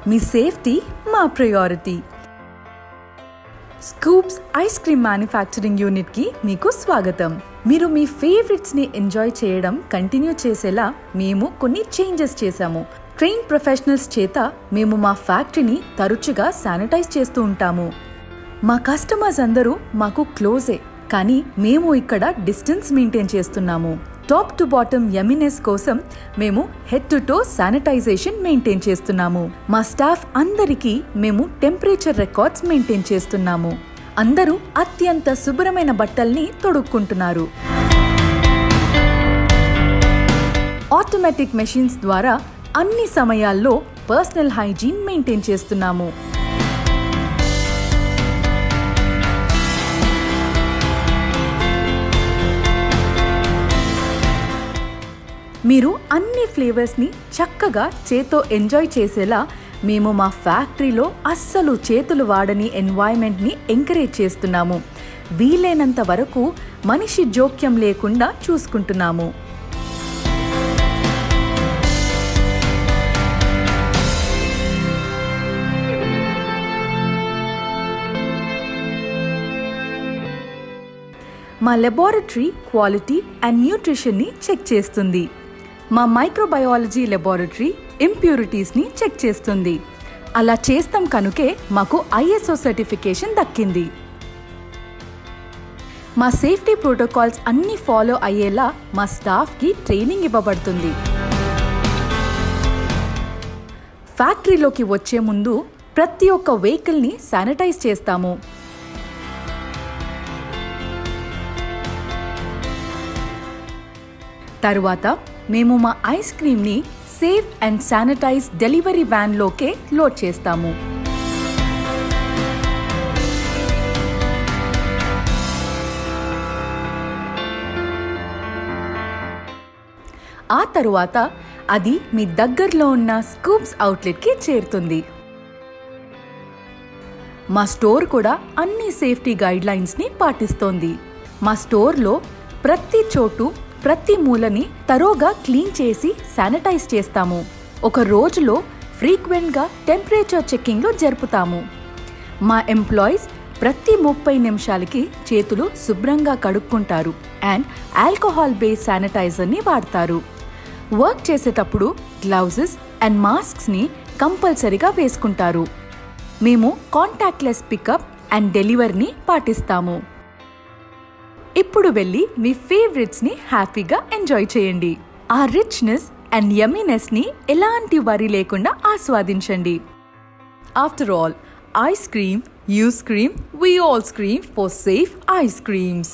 మీ safety మా priority. Scoops ice cream manufacturing యూనిట్కి మీకు స్వాగతం. మీరు మీ ఫేవరెట్స్ని ఎంజాయ్ చేయడం కంటిన్యూ చేసేలా మేము కొన్ని చేంజెస్ చేశాము. ట్రైన్ ప్రొఫెషనల్స్ చేత మేము మా ఫ్యాక్టరీని తరచుగా శానిటైజ్ చేస్తూ ఉంటాము. మా కస్టమర్స్ అందరూ మాకు క్లోజే, కానీ మేము ఇక్కడ డిస్టెన్స్ మెయింటైన్ చేస్తున్నాము. టాప్ టు బాటమ్ యమీనెస్ కోసం మేము head to toe sanitization maintain చేస్తున్నాము. మా స్టాఫ్ అందరికీ మేము టెంపరేచర్ రికార్డ్స్ మెయింటైన్ చేస్తున్నాము. అందరూ అత్యంత శుభ్రమైన బట్టల్ని తొడుక్కుంటున్నారు. ఆటోమేటిక్ మెషిన్స్ ద్వారా అన్ని సమయాల్లో పర్సనల్ హైజీన్ మెయింటైన్ చేస్తున్నాము. మీరు అన్ని ఫ్లేవర్స్ని చక్కగా చేతో ఎంజాయ్ చేసేలా మేము మా ఫ్యాక్టరీలో అస్సలు చేతులు వాడని ఎన్వైరన్మెంట్ని ఎంకరేజ్ చేస్తున్నాము. వీలైనంత వరకు మనిషి జోక్యం లేకుండా చూసుకుంటున్నాము. మా లెబారెటరీ క్వాలిటీ అండ్ న్యూట్రిషన్ని చెక్ చేస్తుంది. మా మైక్రోబయాలజీ లెబారెటరీ ఇంప్యూరిటీస్ని చెక్ చేస్తుంది. అలా చేస్తాం కనుకే మాకు ISO సర్టిఫికేషన్ దక్కింది. మా సేఫ్టీ ప్రోటోకాల్స్ అన్నీ ఫాలో అయ్యేలా మా స్టాఫ్కి ట్రైనింగ్ ఇవ్వబడుతుంది. ఫ్యాక్టరీలోకి వచ్చే ముందు ప్రతి ఒక్క వెహికల్ని శానిటైజ్ చేస్తాము. తరువాత మేము మా ఐస్ క్రీమ్ని సేఫ్ అండ్ శానిటైజ్ డెలివరీ వ్యాన్లోకే లోడ్ చేస్తాము. ఆ తరువాత అది మీ దగ్గరలో ఉన్న స్కూప్స్ అవుట్లెట్కి చేరుతుంది. మా స్టోర్ కూడా అన్ని సేఫ్టీ గైడ్లైన్స్ని పాటిస్తోంది. మా స్టోర్లో ప్రతి చోటు ప్రతి మూలని తరోగా క్లీన్ చేసి శానిటైజ్ చేస్తాము. ఒక రోజులో ఫ్రీక్వెంట్గా టెంపరేచర్ చెక్కింగ్లో జరుపుతాము. మా ఎంప్లాయీస్ ప్రతి 30 నిమిషాలకి చేతులు శుభ్రంగా కడుక్కుంటారు అండ్ ఆల్కహాల్ బేస్డ్ శానిటైజర్ని వాడతారు. వర్క్ చేసేటప్పుడు గ్లౌజెస్ అండ్ మాస్క్స్ని కంపల్సరీగా వేసుకుంటారు. మేము కాంటాక్ట్లెస్ పికప్ అండ్ డెలివరీని పాటిస్తాము. ఇప్పుడు వెళ్ళి మీ ఫేవరెట్స్ని హ్యాపీగా ఎంజాయ్ చేయండి. ఆ రిచ్నెస్ అండ్ యమీనెస్ని ఎలాంటి వరి లేకుండా ఆస్వాదించండి. After all, ice cream, you scream, we all scream for safe ice creams.